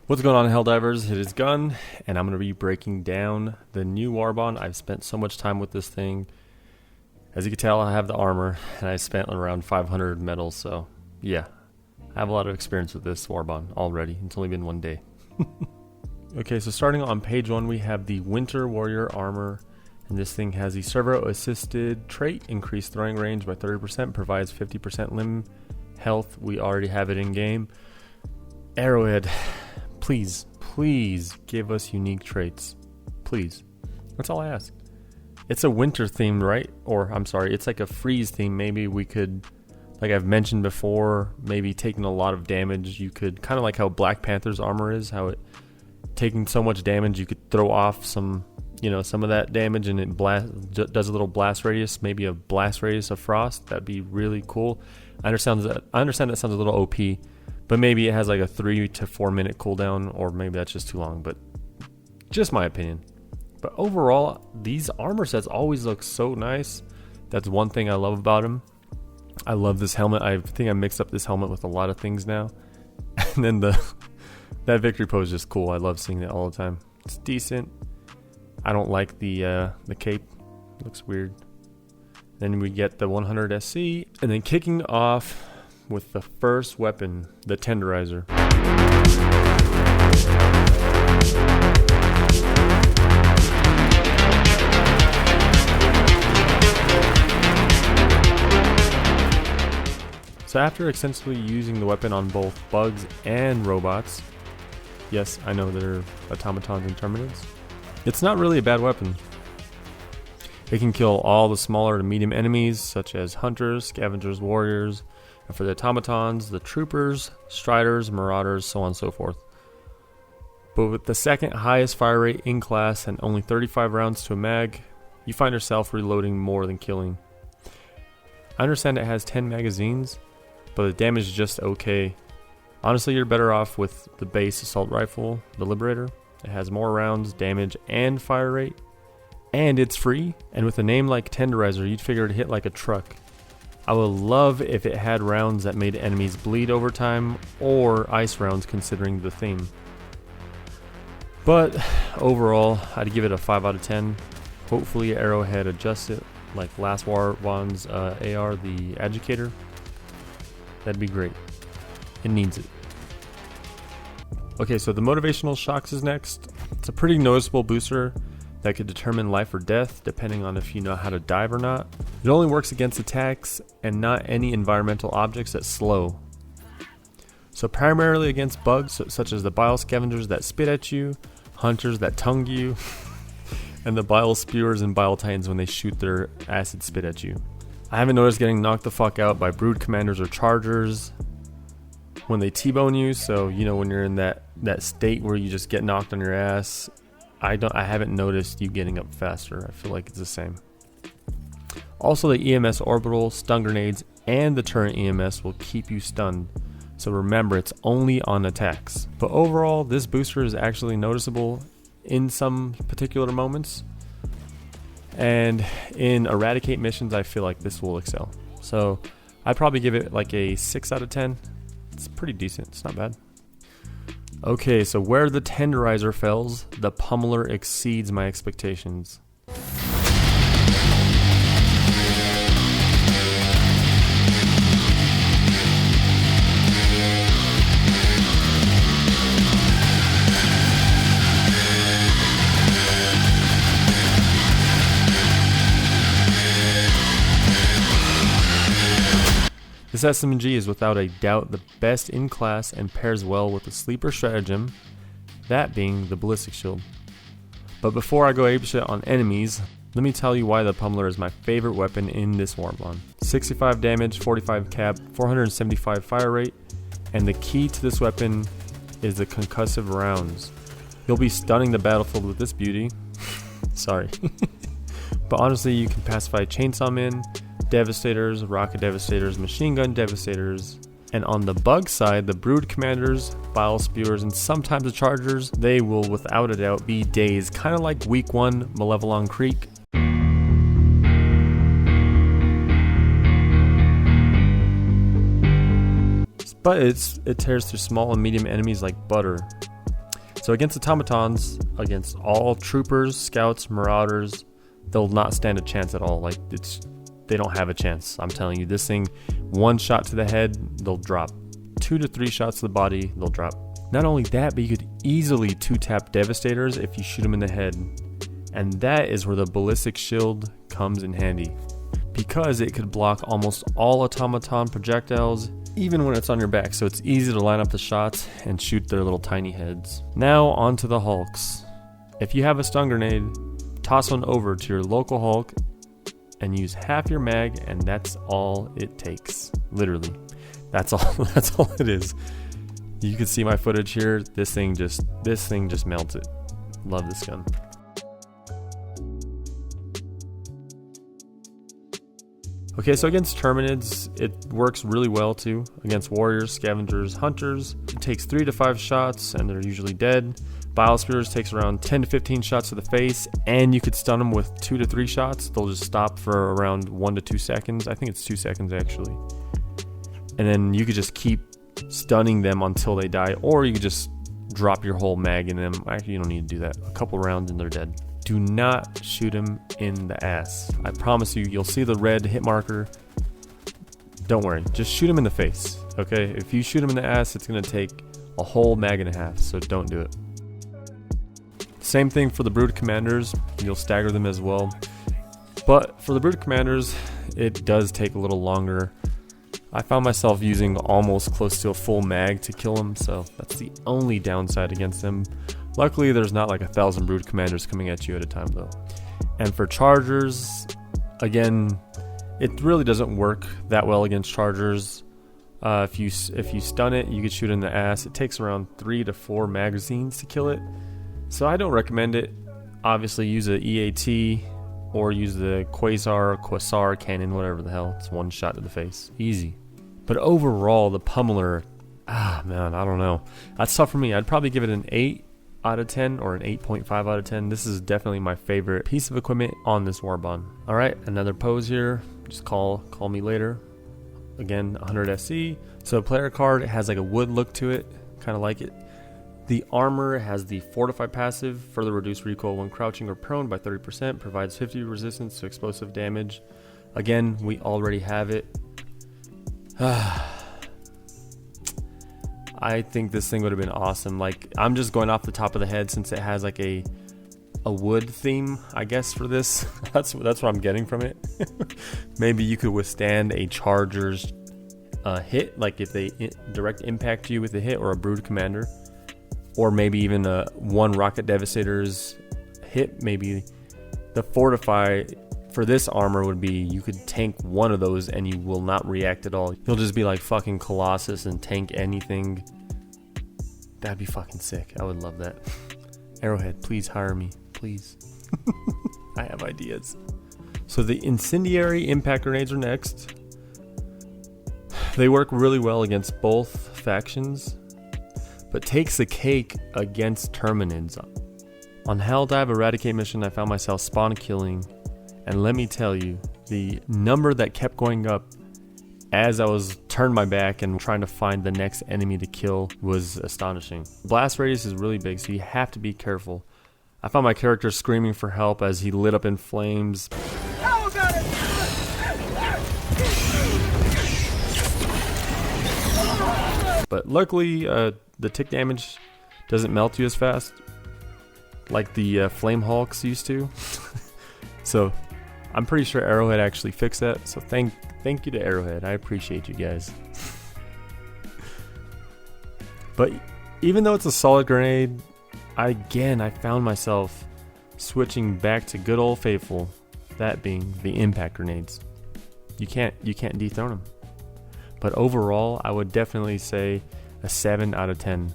What's going on, Helldivers? It is Gun, and I'm going to be breaking down the new Warbond. I've spent so much time with this thing. As you can tell, I have the armor, and I spent around 500 medals, so yeah. I have a lot of experience with this Warbond already. It's only been one day. Okay, so starting on page 1, we have the Winter Warrior armor, and this thing has the servo-assisted trait, increased throwing range by 30%, provides 50% limb health. We already have it in game. Arrowhead. Please give us unique traits. Please. That's all I ask. It's a winter theme, right? Or, I'm sorry, it's like a freeze theme. Maybe we could, like I've mentioned before, maybe taking a lot of damage, you could, kind of like how Black Panther's armor is, how it, taking so much damage, you could throw off some, some of that damage and it does a little blast radius, maybe a blast radius of frost. That'd be really cool. I understand that sounds a little OP. But maybe it has like a 3 to 4 minute cooldown, or maybe that's just too long, but just my opinion. But overall, these armor sets always look so nice. That's one thing I love about them. I love this helmet. I think I mixed up this helmet with a lot of things now. And then that victory pose is just cool. I love seeing that all the time. It's decent. I don't like the cape. It looks weird. Then we get the 100 SC, and then kicking off with the first weapon, the Tenderizer. So after extensively using the weapon on both bugs and robots, yes, I know they're automatons and terminids, it's not really a bad weapon. It can kill all the smaller to medium enemies, such as hunters, scavengers, warriors, and for the automatons, the troopers, striders, marauders, so on and so forth. But with the second highest fire rate in class and only 35 rounds to a mag, you find yourself reloading more than killing. I understand it has 10 magazines, but the damage is just okay. Honestly, you're better off with the base assault rifle, the Liberator. It has more rounds, damage, and fire rate, and it's free. And with a name like Tenderizer, you'd figure it'd hit like a truck. I would love if it had rounds that made enemies bleed over time, or ice rounds considering the theme. But overall, I'd give it a 5 out of 10. Hopefully Arrowhead adjusts it like last Warbond's AR, the Educator. That'd be great. It needs it. Okay, so the Motivational Shocks is next. It's a pretty noticeable booster that could determine life or death depending on if you know how to dive or not. It only works against attacks and not any environmental objects that slow. So primarily against bugs such as the bile scavengers that spit at you, hunters that tongue you, and the bile spewers and bile titans when they shoot their acid spit at you. I haven't noticed getting knocked the fuck out by brood commanders or chargers when they T-bone you, so when you're in that state where you just get knocked on your ass, I haven't noticed you getting up faster. I feel like it's the same. Also, the EMS orbital, stun grenades, and the turret EMS will keep you stunned. So remember, it's only on attacks. But overall, this booster is actually noticeable in some particular moments. And in eradicate missions, I feel like this will excel. So I'd probably give it like a 6 out of 10. It's pretty decent. It's not bad. Okay, so where the Tenderizer fails, the Pummeler exceeds my expectations. This SMG is without a doubt the best in class and pairs well with the sleeper stratagem, that being the ballistic shield. But before I go apeshit on enemies, let me tell you why the Pummeler is my favorite weapon in this Warbond. 65 damage, 45 cap, 475 fire rate, and the key to this weapon is the concussive rounds. You'll be stunning the battlefield with this beauty. Sorry. But honestly, you can pacify chainsaw men, devastators, rocket devastators, machine gun devastators, and on the bug side, the brood commanders, bile spewers, and sometimes the chargers, they will without a doubt be dazed, kind of like week 1 Malevelon Creek. But it tears through small and medium enemies like butter. So against automatons, against all troopers, scouts, marauders, they'll not stand a chance at all. Like, they don't have a chance. I'm telling you, this thing, one shot to the head, they'll drop. 2 to 3 shots to the body, they'll drop. Not only that, but you could easily 2-tap Devastators if you shoot them in the head. And that is where the ballistic shield comes in handy, because it could block almost all automaton projectiles, even when it's on your back, so it's easy to line up the shots and shoot their little tiny heads. Now onto the Hulks. If you have a stun grenade, toss one over to your local Hulk and use half your mag, and that's all it takes. Literally. That's all it is. You can see my footage here. This thing just melts it. Love this gun. Okay, so against Terminids, it works really well too. Against Warriors, Scavengers, Hunters, it takes 3 to 5 shots and they're usually dead. Biospheres takes around 10 to 15 shots to the face, and you could stun them with 2 to 3 shots. They'll just stop for around 1 to 2 seconds. I think it's 2 seconds actually. And then you could just keep stunning them until they die, or you could just drop your whole mag in them. Actually, you don't need to do that. A couple rounds and they're dead. Do not shoot him in the ass. I promise you, you'll see the red hit marker. Don't worry, just shoot him in the face, okay? If you shoot him in the ass, it's gonna take a whole mag and a half, so don't do it. Same thing for the Brood Commanders, you'll stagger them as well. But for the Brood Commanders, it does take a little longer. I found myself using almost close to a full mag to kill them, so that's the only downside against them. Luckily, there's not like 1,000 Brood Commanders coming at you at a time though. And for Chargers, again, it really doesn't work that well against Chargers. If you stun it, you could shoot it in the ass. It takes around 3 to 4 magazines to kill it. So I don't recommend it. Obviously, use a EAT or use the Quasar cannon, whatever the hell. It's one shot to the face. Easy. But overall, the Pummeler, man, I don't know. That's tough for me. I'd probably give it an 8 out of 10 or an 8.5 out of 10. This is definitely my favorite piece of equipment on this Warbond. All right, another pose here. Just call me later. Again, 100 SC. So player card, it has like a wood look to it, kind of like it. The armor has the Fortify passive, further reduce recoil when crouching or prone by 30%, provides 50 resistance to explosive damage. Again, we already have it. I think this thing would have been awesome. Like, I'm just going off the top of the head since it has like a wood theme, I guess, for this. That's what I'm getting from it. Maybe you could withstand a Charger's hit, like if they direct impact you with a hit, or a Brood Commander, or maybe even one Rocket Devastator's hit. Maybe the Fortify for this armor would be you could tank one of those and you will not react at all. You'll just be like fucking Colossus and tank anything. That'd be fucking sick. I would love that. Arrowhead, please hire me, please. I have ideas. So the Incendiary Impact Grenades are next. They work really well against both factions, but takes the cake against Terminids. On Helldive Eradicate mission, I found myself spawn killing, and let me tell you, the number that kept going up as I was turned my back and trying to find the next enemy to kill was astonishing. Blast radius is really big, so you have to be careful. I found my character screaming for help as he lit up in flames. But luckily, the tick damage doesn't melt you as fast like the Flame Hulks used to. So I'm pretty sure Arrowhead actually fixed that. So thank you to Arrowhead. I appreciate you guys. But even though it's a solid grenade, I found myself switching back to good old faithful, that being the impact grenades. You can't dethrone them. But overall, I would definitely say a 7 out of 10.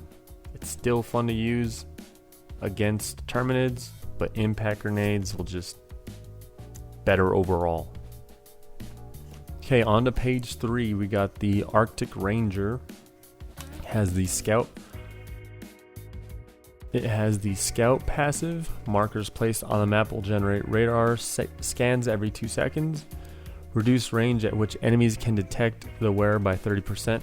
It's still fun to use against Terminids, but impact grenades will just better overall. Okay, on to page 3. We got the Arctic Ranger. It has the scout passive. Markers placed on the map will generate radar scans every 2 seconds. Reduce range at which enemies can detect the wearer by 30%.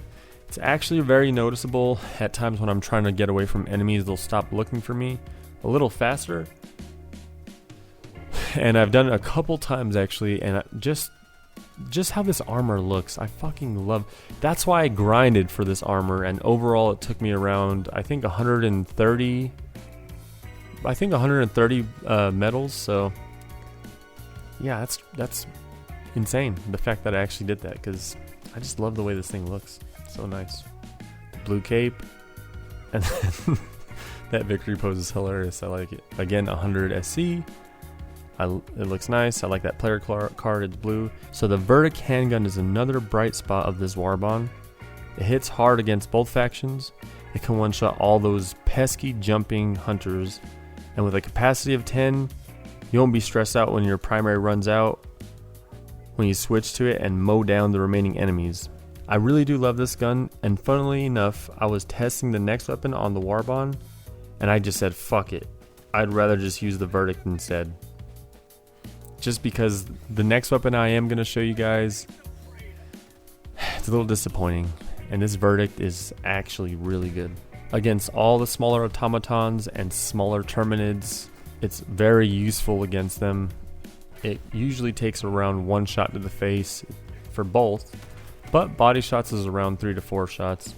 It's actually very noticeable at times when I'm trying to get away from enemies. They'll stop looking for me a little faster. And I've done it a couple times actually, and just how this armor looks, I fucking love. That's why I grinded for this armor, and overall it took me around, I think 130 medals. So yeah, that's insane, the fact that I actually did that, because I just love the way this thing looks. So nice. The blue cape, and then that victory pose is hilarious. I like it. Again, 100 SC. It looks nice. I like that player card. It's blue. So the Verdict handgun is another bright spot of this Warbond. It hits hard against both factions. It can one-shot all those pesky jumping hunters. And with a capacity of 10, you won't be stressed out when your primary runs out when you switch to it and mow down the remaining enemies. I really do love this gun, and funnily enough, I was testing the next weapon on the Warbond, and I just said, fuck it. I'd rather just use the Verdict instead. Just because the next weapon I am going to show you guys, it's a little disappointing, and this Verdict is actually really good. Against all the smaller automatons and smaller terminids, it's very useful against them. It usually takes around 1 shot to the face for both, but body shots is around 3 to 4 shots.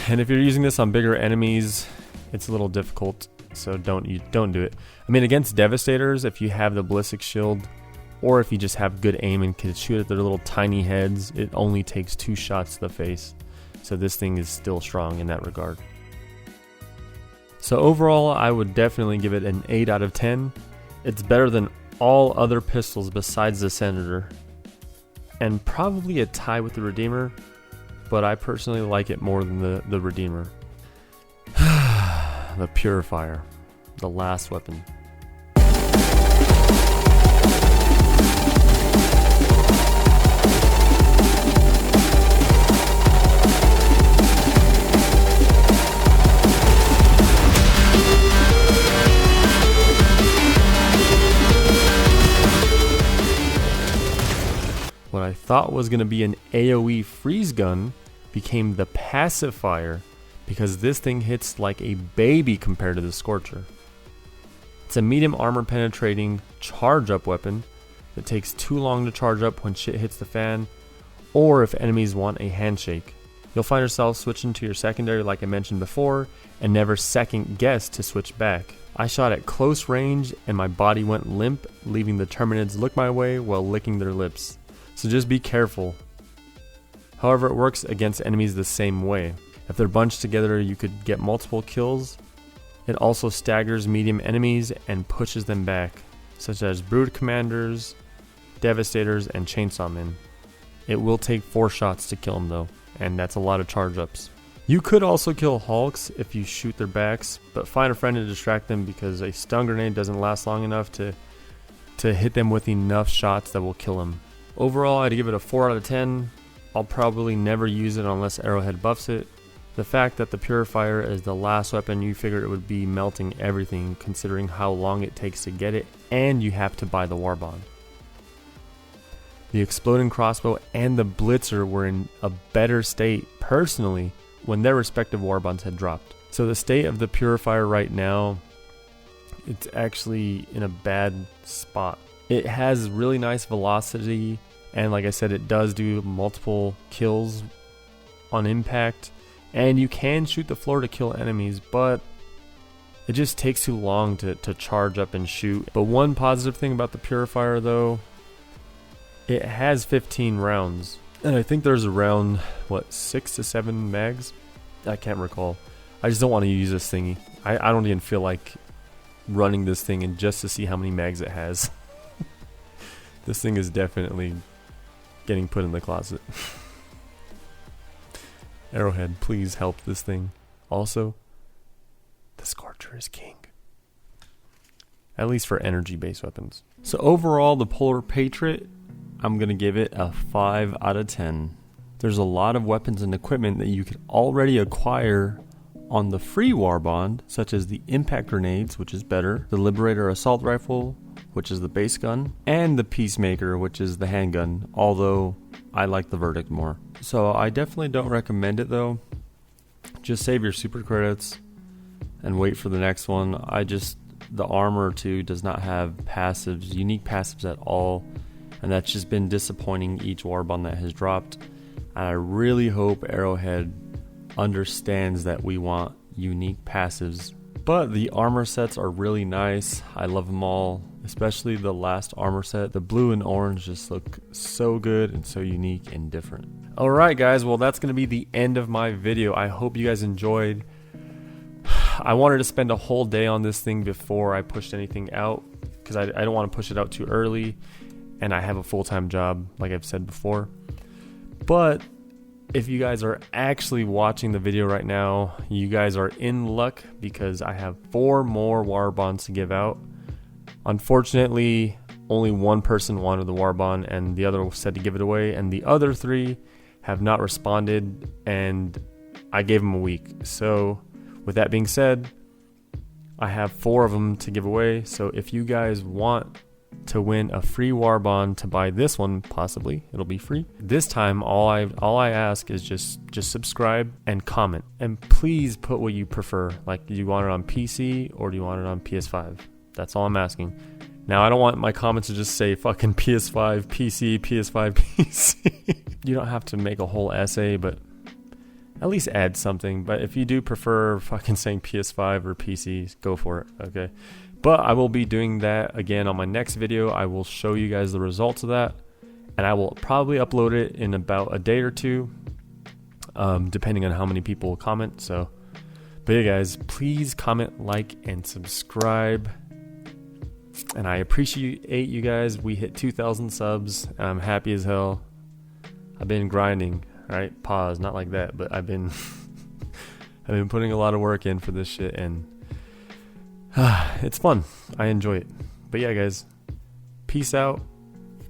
And if you're using this on bigger enemies, it's a little difficult, so don't do it. I mean, against Devastators, if you have the ballistic shield, or if you just have good aim and can shoot at their little tiny heads, it only takes 2 shots to the face. So this thing is still strong in that regard. So overall, I would definitely give it an 8 out of 10. It's better than all other pistols besides the Senator, and probably a tie with the Redeemer, but I personally like it more than the Redeemer. The Purifier, the last weapon. What I thought was going to be an AoE freeze gun became the Pacifier, because this thing hits like a baby compared to the Scorcher. It's a medium armor penetrating charge up weapon that takes too long to charge up when shit hits the fan, or if enemies want a handshake. You'll find yourself switching to your secondary like I mentioned before, and never second guess to switch back. I shot at close range and my body went limp, leaving the Terminids look my way while licking their lips. So just be careful. However, it works against enemies the same way. If they're bunched together, you could get multiple kills. It also staggers medium enemies and pushes them back, such as Brood Commanders, Devastators, and Chainsaw Men. It will take 4 shots to kill them though, and that's a lot of charge ups. You could also kill Hulks if you shoot their backs, but find a friend to distract them, because a stun grenade doesn't last long enough to hit them with enough shots that will kill them. Overall, I'd give it a 4 out of 10. I'll probably never use it unless Arrowhead buffs it. The fact that the Purifier is the last weapon, you figured it would be melting everything, considering how long it takes to get it, and you have to buy the Warbond. The Exploding Crossbow and the Blitzer were in a better state, personally, when their respective Warbonds had dropped. So the state of the Purifier right now, it's actually in a bad spot. It has really nice velocity, and like I said, it does do multiple kills on impact, and you can shoot the floor to kill enemies, but it just takes too long to charge up and shoot. But one positive thing about the Purifier though, it has 15 rounds, and I think there's around 6 to 7 mags. I can't recall. I just don't want to use this thingy. I don't even feel like running this thing and just to see how many mags it has. This thing is definitely getting put in the closet. Arrowhead, please help this thing. Also, the Scorcher is king. At least for energy-based weapons. So overall, the Polar Patriot, I'm going to give it a 5 out of 10. There's a lot of weapons and equipment that you could already acquire on the free Warbond, such as the impact grenades, which is better, the Liberator assault rifle, which is the base gun, and the Peacemaker, which is the handgun, although I like the Verdict more. So I definitely don't recommend it though. Just save your super credits and wait for the next one. The armor too does not have passives, unique passives at all, and that's just been disappointing each Warbond that has dropped. And I really hope Arrowhead understands that we want unique passives. But the armor sets are really nice. I love them all, especially the last armor set. The blue and orange just look so good and so unique and different. Alright guys, well that's going to be the end of my video. I hope you guys enjoyed. I wanted to spend a whole day on this thing before I pushed anything out, because I don't want to push it out too early, and I have a full-time job like I've said before. But if you guys are actually watching the video right now, you guys are in luck, because I have 4 more Warbonds to give out. Unfortunately, only one person wanted the Warbond and the other said to give it away, and the other 3 have not responded, and I gave them a week. So with that being said, I have 4 of them to give away. So if you guys want to win a free Warbond to buy this one, possibly it'll be free this time, all I ask is just subscribe and comment, and please put what you prefer. Like, do you want it on PC or do you want it on PS5? That's all I'm asking. Now, I don't want my comments to just say fucking PS5 PC, PS5 PC. You don't have to make a whole essay, but at least add something. But if you do prefer fucking saying PS5 or PC, go for it, okay? But I will be doing that again on my next video. I will show you guys the results of that, and I will probably upload it in about a day or 2, depending on how many people comment. So, but yeah guys, please comment, like, and subscribe. And I appreciate you guys. We hit 2,000 subs, and I'm happy as hell. I've been grinding, right? Pause, not like that, but I've been I've been putting a lot of work in for this shit, and it's fun. I enjoy it. But yeah guys, peace out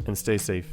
and stay safe.